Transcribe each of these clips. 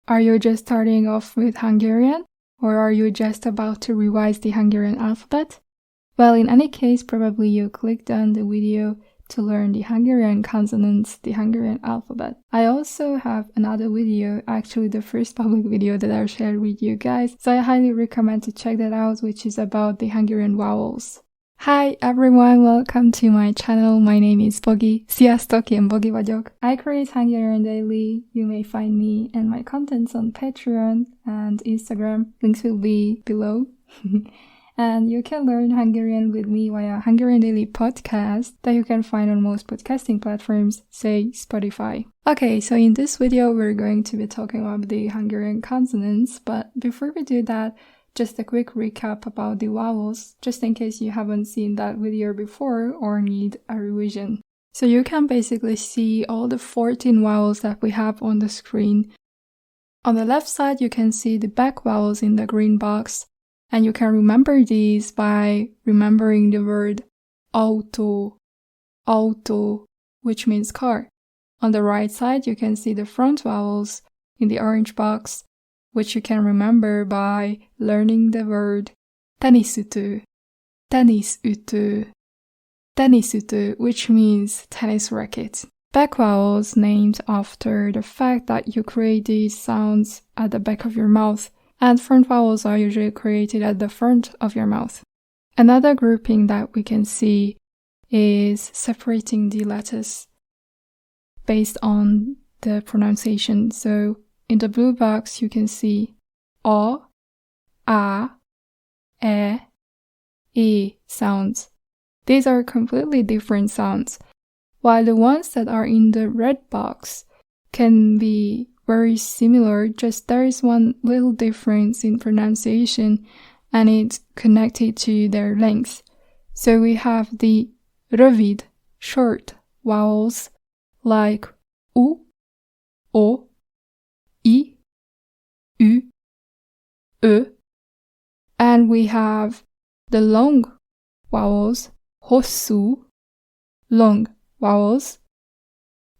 Are you just starting off with Hungarian? Or are you just about to revise the Hungarian alphabet? Well, in any case, probably you clicked on the video to learn the Hungarian consonants, the Hungarian alphabet. I also have another video, actually the first public video that I shared with you guys, so I highly recommend to check that out, which is about the Hungarian vowels. Hi everyone, welcome to my channel. My name is Bogi. Sziasztok, én Bogi vagyok. I create Hungarian Daily. You may find me and my contents on Patreon and Instagram. Links will be below. And you can learn Hungarian with me via Hungarian Daily podcast that you can find on most podcasting platforms, say Spotify. Okay, so in this video we're going to be talking about the Hungarian consonants, but before we do that, just a quick recap about the vowels, just in case you haven't seen that video before or need a revision. So you can basically see all the 14 vowels that we have on the screen. On the left side, you can see the back vowels in the green box, and you can remember these by remembering the word auto, which means car. On the right side, you can see the front vowels in the orange box, which you can remember by learning the word tenisütő, which means tennis racket. Back vowels named after the fact that you create these sounds at the back of your mouth, and front vowels are usually created at the front of your mouth. Another grouping that we can see is separating the letters based on the pronunciation. So in the blue box, you can see A, A, E sounds. These are completely different sounds, while the ones that are in the red box can be very similar, just there is one little difference in pronunciation and it's connected to their length. So we have the rövid, short vowels like U, O, I, U, Ö, and we have the long vowels, hosszú, long vowels,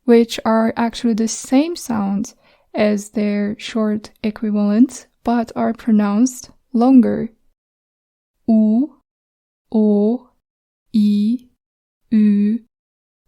which are actually the same sounds as their short equivalents, but are pronounced longer. U, O, I, Ü,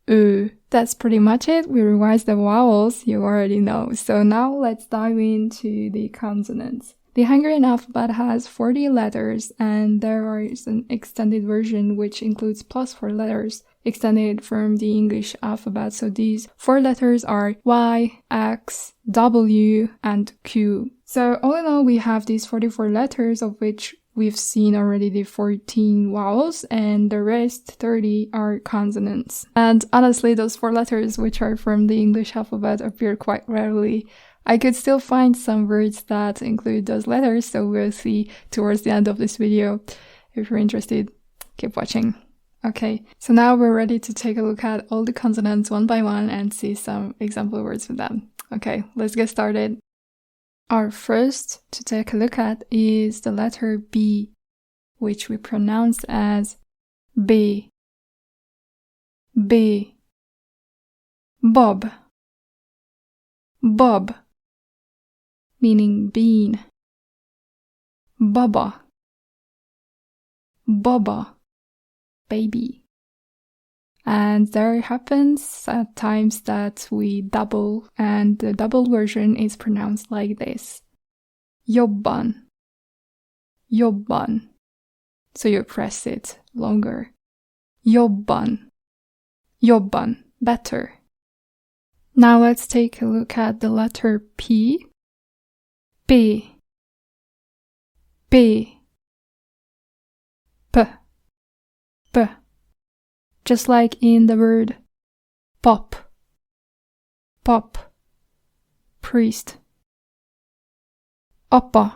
Ö. That's pretty much it. We revised the vowels, you already know. So now let's dive into the consonants. The Hungarian alphabet has 40 letters, and there is an extended version which includes plus 4 letters, extended from the English alphabet. So these 4 letters are Y, X, W, and Q. So all in all, we have these 44 letters, of which we've seen already the 14 vowels, and the rest 30 are consonants. And honestly, those 4 letters, which are from the English alphabet, appear quite rarely. I could still find some words that include those letters, so we'll see towards the end of this video. If you're interested, keep watching. Okay, so now we're ready to take a look at all the consonants one by one and see some example words with them. Okay, let's get started. Our first to take a look at is the letter B, which we pronounce as B. B. Bob. Bob, meaning bean. Baba. Baba, baby. And there happens at times that we double, and the double version is pronounced like this. Jobban. Jobban. So you press it longer. Jobban. Jobban. Better. Now let's take a look at the letter P. P. P. P. P. Just like in the word pop. Pop. Priest. Oppa.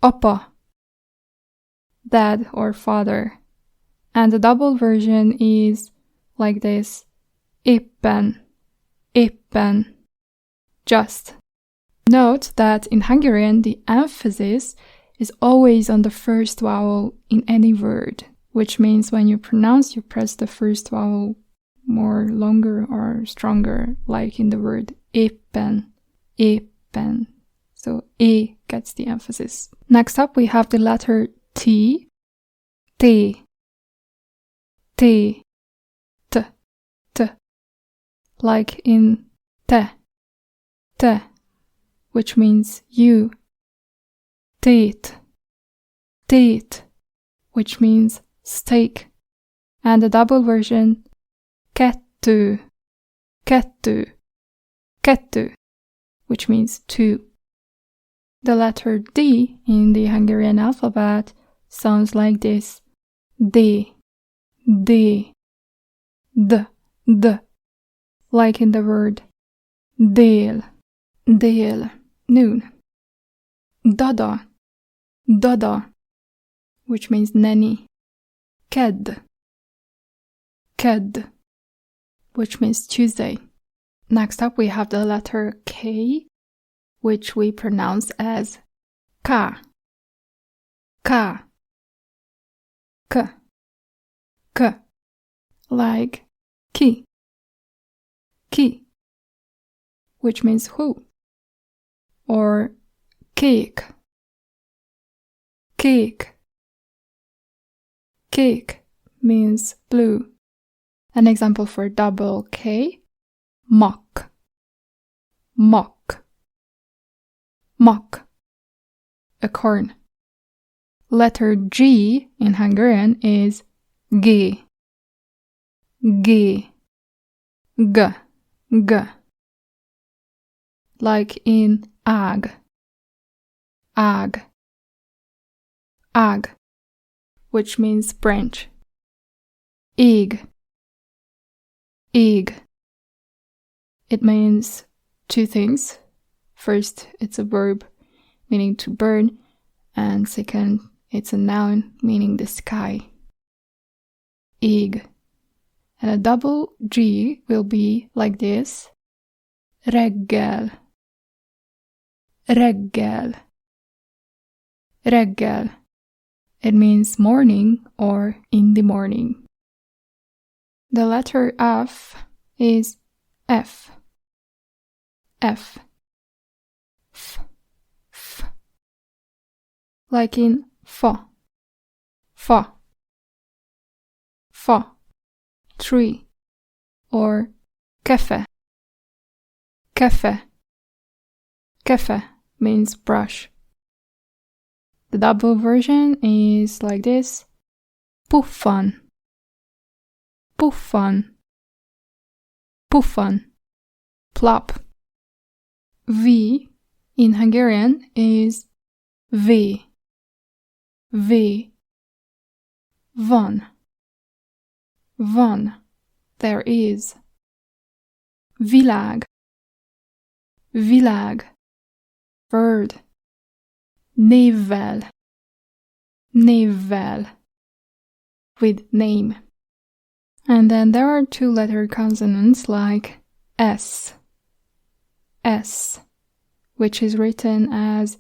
Oppa. Dad or father. And the double version is like this. Éppen. Éppen. Just. Note that in Hungarian the emphasis is always on the first vowel in any word, which means when you pronounce, you press the first vowel more longer or stronger, like in the word éppen, éppen. So E gets the emphasis. Next up, we have the letter T. T. T. T. T. Like in te. Te. Which means you. Teet. Teet. Which means steak. And the double version, kettő. Kettő. Kettő. Which means two. The letter D in the Hungarian alphabet sounds like this. D. D. D. D. Like in the word dél. Dél. Noon. Dada. Dada. Which means nanny. Kedd. Kedd. Which means Tuesday. Next up we have the letter K, which we pronounce as ka. Ka. K. K. Like ki. Ki. Which means who. Or cake. Cake. Cake means blue. An example for double K, mock. Mock. Mock. A corn. Letter G in Hungarian is G. G. G. G. Like in ág. Ág. Ág. Which means branch. Ég. Ég. It means two things. First, it's a verb meaning to burn, and second, it's a noun meaning the sky. Ég. And a double G will be like this. Reggel. Reggel. Reggel. It means morning or in the morning. The letter F is F. F. F. F. Like in fa. Fa. Fa. Tree. Or kefe. Kefe. Kefe means brush. The double version is like this. Puffan. Puffan. Puffan. Plop. V in Hungarian is V. V. Van. Van. There is. Világ. Világ. Bird. Névvel. Névvel. With name. And then there are two letter consonants like S. S. Which is written as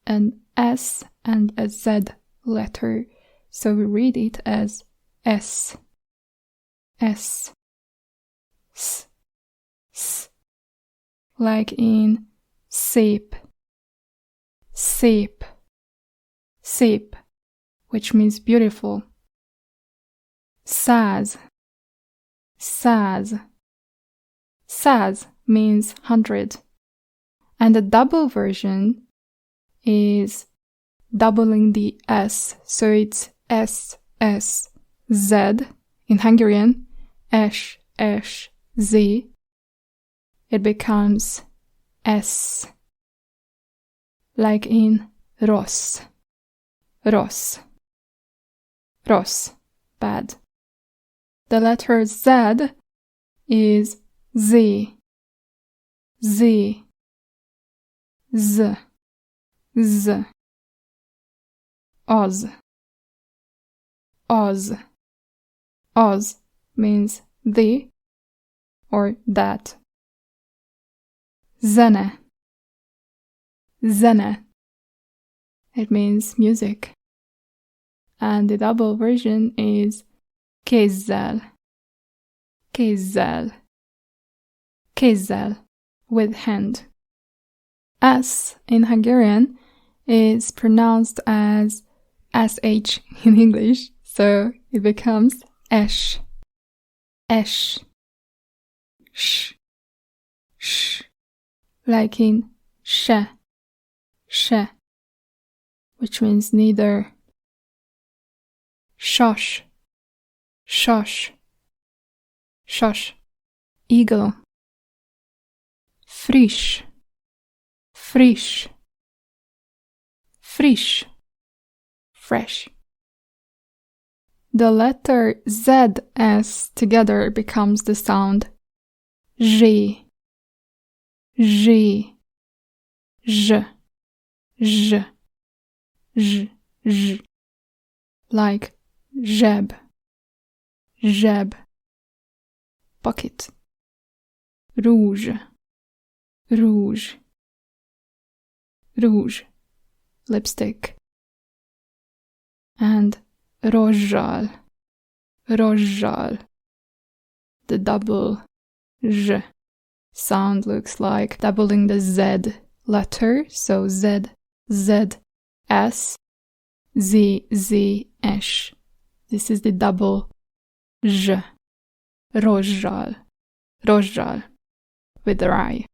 an S and a Z letter. So we read it as S. S. S. S. Like in szép. Szép. Szép. Which means beautiful. Száz. Száz. Száz means 100. And the double version is doubling the S. So it's S, S, Z. In Hungarian, S, S, Z. It becomes S. Like in rossz. Rossz. Rossz. Bad. The letter Z is Z. Z. Z. Z. Az. Az. Az means the or that. Zene. Zene. It means music. And the double version is kézzel. Kézzel. Kézzel. With hand. S in Hungarian is pronounced as SH in English, so it becomes esh, esh, sh, sh, like in she, she, which means neither. Shush, shush, shush, eagle. Frisch, frisch, frisch, fresh. The letter ZS together becomes the sound J, J, J, J, J, J, like Jeb, Jeb, bucket, rouge, rouge, rouge, lipstick, and rozsal, rozsal. The double J sound looks like doubling the Z letter, so Z, Z, S, Z, Z, S. This is the double J, rozsal, rozsal, with the I.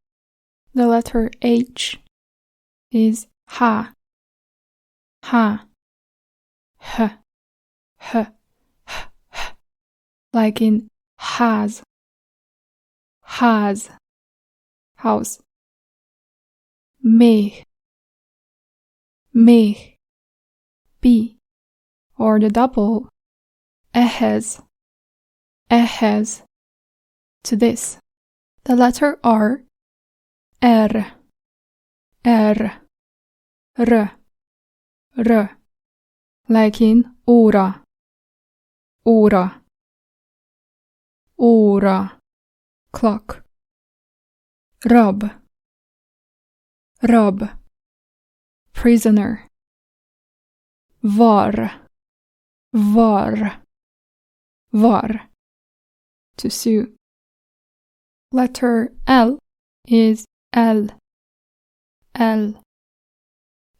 The letter H is H, H, H, H, H, H, like in has, house. Még, be, or the double ehhez, to this. The letter R, R, like in óra, clock. Rab, prisoner. Var, to sue. Letter L is L,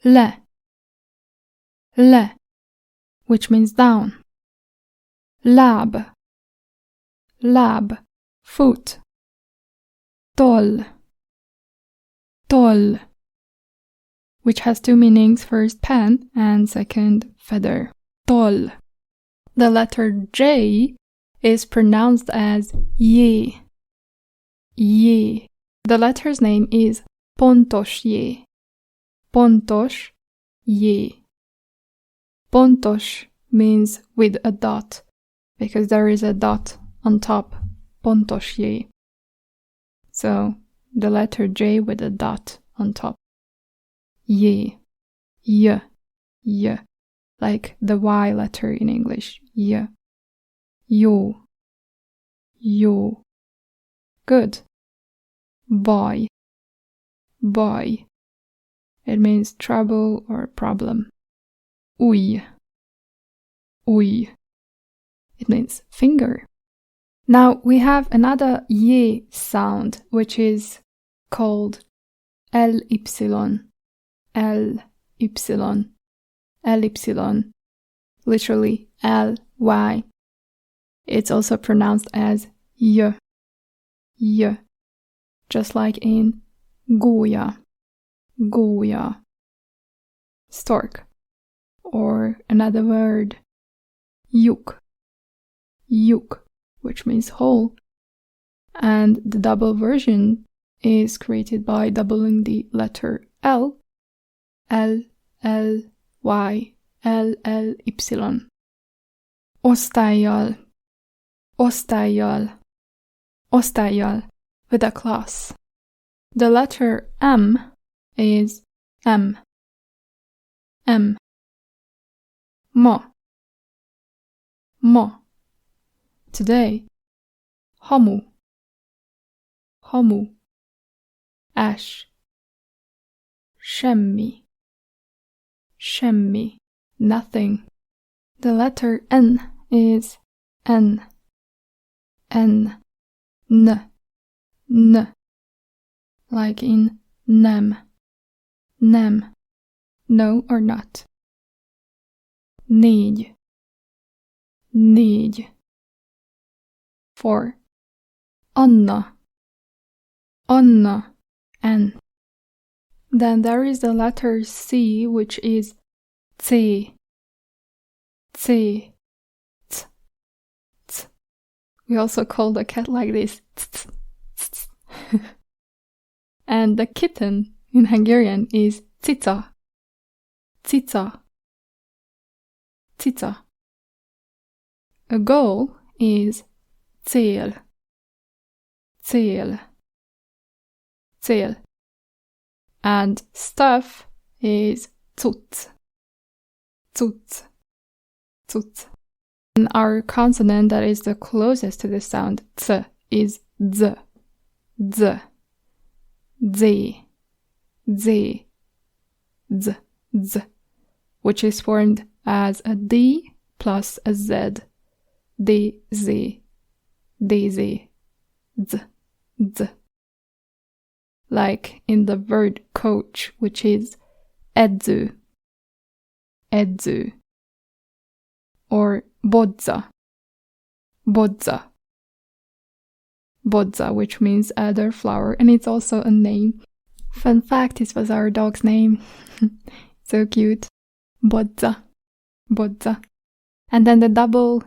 le, which means down. Lab, foot. Toll, which has two meanings, first pen and second feather. Toll. The letter J is pronounced as ye. The letter's name is Pontos J. Pontos J. Pontos means with a dot, because there is a dot on top. Pontos J. So the letter J with a dot on top. Ye, like the Y letter in English. Ye. Yo. Good. Boy. It means trouble or problem. Uj. It means finger. Now we have another ye sound, which is called ly, literally ly. It's also pronounced as y, just like in goya, stork, or another word, yuk, which means hole, and the double version is created by doubling the letter L, Y, Y. Osztályjal, with a class. The letter M is M. Ma. Today, hamu. Ash. Semmi. Nothing. The letter N is N. N. Like in nem. Nem. No or not. Négy. Négy. 4. Anna. Anna. N. Then there is the letter C, which is C. C. T. T. We also call the cat like this. T. T. And the kitten in Hungarian is cica. Cica. Cica. A goal is cél. Cél. Cél. And stuff is cucc. Cucc. Cucc. And our consonant that is the closest to the sound ц is z. Z. Z. Z. Z. Z. Which is formed as a D plus a Z. D, Z. D, Z. Z. Z. Like in the word coach, which is edző. Edző. Or bodza. Bodza. Bodza, which means elderflower, and it's also a name. Fun fact, this was our dog's name. So cute. Bodza. Bodza. And then the double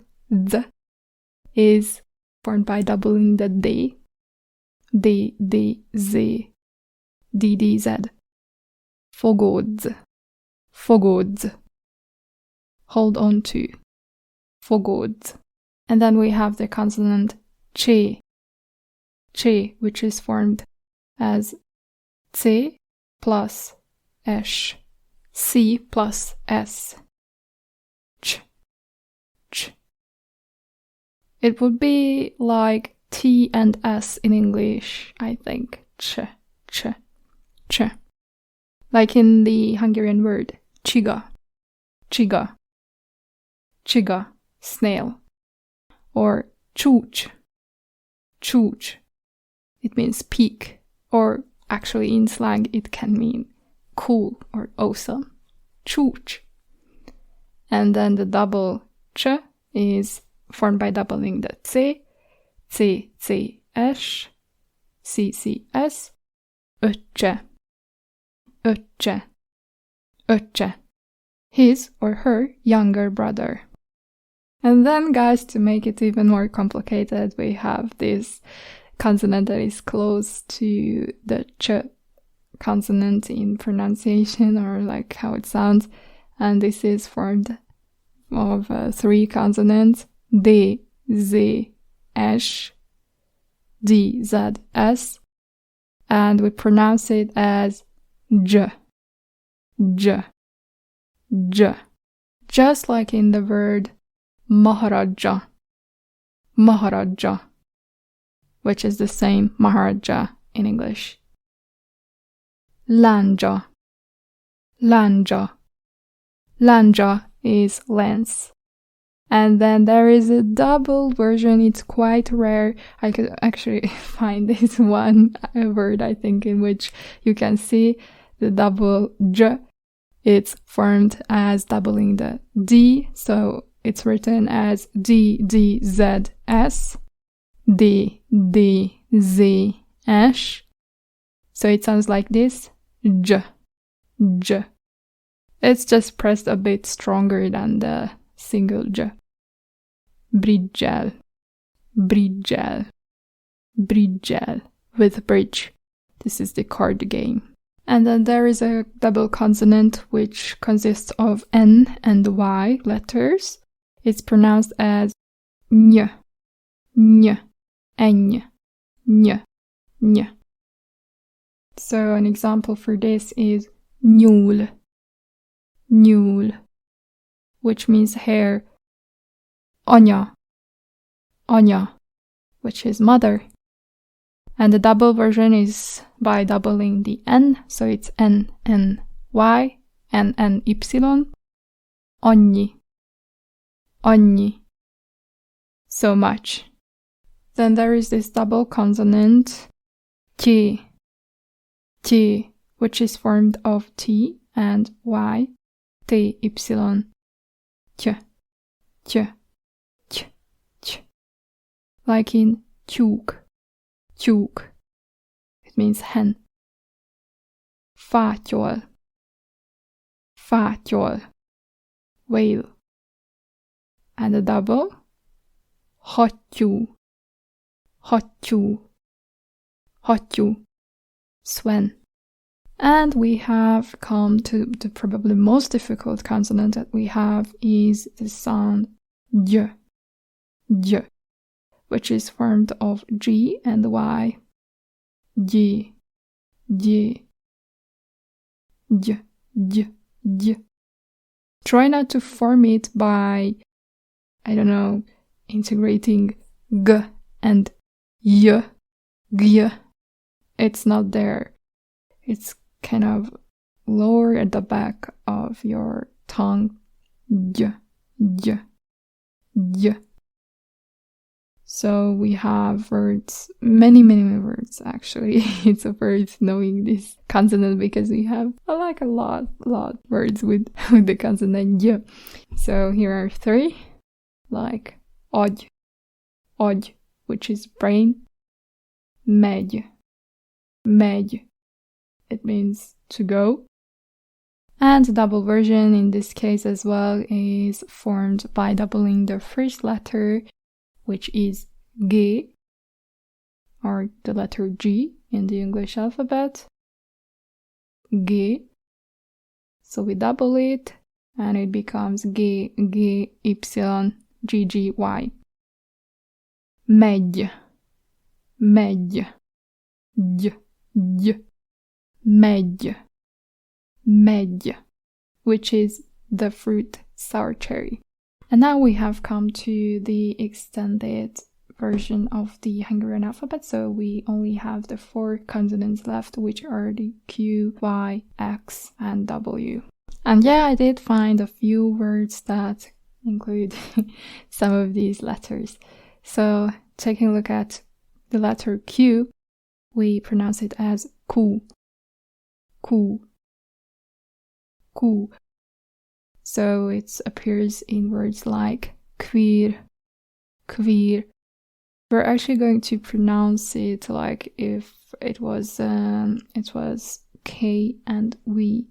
Z is formed by doubling the D. D, D, Z. D, D, Z. Fogodz. Fogodz. Hold on to. Fogodz. And then we have the consonant ch. Ch, which is formed as C plus S. C plus S. Ch. Ch. It would be like T and S in English, I think. Ch. Ch. Ch. Like in the Hungarian word csiga. Csiga. Csiga. Snail. Or csúcs. Csúcs. It means peak. Or actually in slang it can mean cool or awesome. Csúcs. And then the double ch is formed by doubling the c. C, C, S. C, C, S. Öccse. Öccse. Öccse. His or her younger brother. And then, guys, to make it even more complicated, we have this consonant that is close to the ch consonant in pronunciation, or like how it sounds. And this is formed of 3 consonants. D, Z, S. D, Z, S. And we pronounce it as j. J. J. Just like in the word Maharaja. Maharaja. Which is the same Maharaja in English. Lanja. Lanja. Lanja is lens. And then there is a double version. It's quite rare. I could actually find this one word, I think, in which you can see the double j. It's formed as doubling the D. So it's written as D, D, Z, S. D, D, Z, S. So it sounds like this. J. J. It's just pressed a bit stronger than the single j. Bridgel. Bridgel. Bridgel. With bridge. This is the card game. And then there is a double consonant which consists of N and Y letters. It's pronounced as ny. Ny. Eny. Ny. Ny. So an example for this is nyúl. Nyúl. Which means hair. Anya. Anya. Which is mother. And the double version is by doubling the N, so it's N, N, Y, N, N, Y. Annyi. Annyi. So much. Then there is this double consonant, T, T, which is formed of T and Y, T, Y, Ch, Ch, Ch, Ch. Like in tyúk, tyúk. It means hen. Fátyol, fátyol, whale. And a double, hattyú, hattyú, hattyú, swen. And we have come to the probably most difficult consonant that we have is the sound j, j, which is formed of G and Y. J, j, j, j, j. Try not to form it by, I don't know, integrating g and y, g. It's not there. It's kind of lower at the back of your tongue. J, j, j. So we have words, many words actually. It's a first knowing this consonant because we have a lot words with the consonant j. So here are 3, like agy, agy, which is brain. Megy, megy. It means to go. And the double version in this case as well is formed by doubling the first letter, which is G, or the letter G in the English alphabet. G. So we double it and it becomes G, G, Y, G, G, Y. Megy, megy, j, j. Megy, megy, which is the fruit sour cherry. And now we have come to the extended version of the Hungarian alphabet, so we only have the 4 consonants left, which are the Q, Y, X, and W. And yeah, I did find a few words that include some of these letters. So taking a look at the letter Q, we pronounce it as ku, ku, ku. So it appears in words like queer, queer. We're actually going to pronounce it like if it was K and V,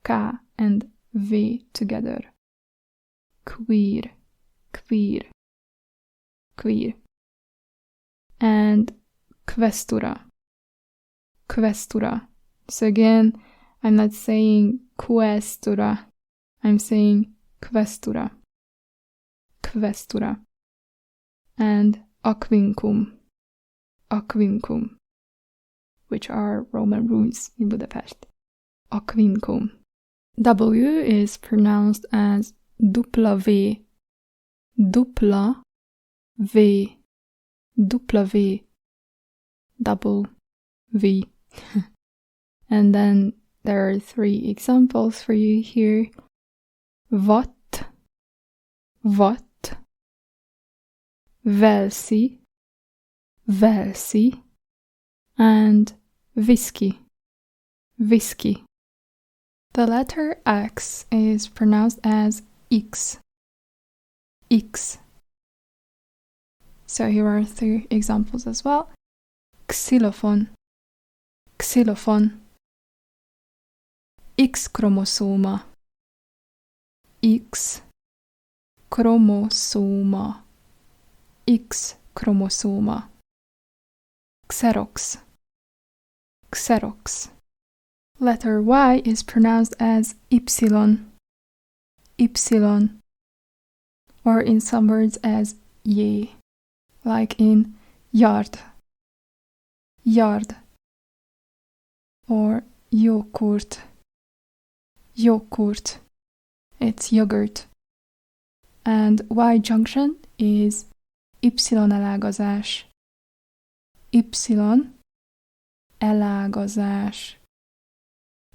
K and V together. Queer, queer, queer. And questura, questura. So again, I'm not saying questura, I'm saying questura, questura. And aquincum, aquincum, which are Roman runes in Budapest. Aquincum. W is pronounced as dupla V, dupla V, dupla V, double V. And then there are 3 examples for you here. Watt, watt, Velsi, Velsi, and whiskey, whiskey. The letter X is pronounced as X, X. So here are 3 examples as well. Xylophone, xylophone. X chromosoma, X chromosoma, X chromosoma. Xerox, xerox. Letter Y is pronounced as Y, Y, or in some words as Y, like in yard, yard, or yogurt, yogurt. It's yogurt. And Y junction is Y elágazás, Y elágazás,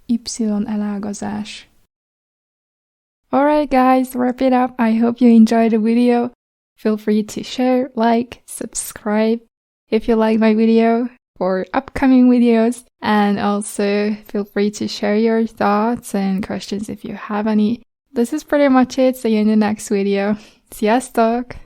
Y elágazás. Alright guys, wrap it up. I hope you enjoyed the video. Feel free to share, like, subscribe. If you like my video, for upcoming videos. And also feel free to share your thoughts and questions if you have any. This is pretty much it. See you in the next video. Sziasztok!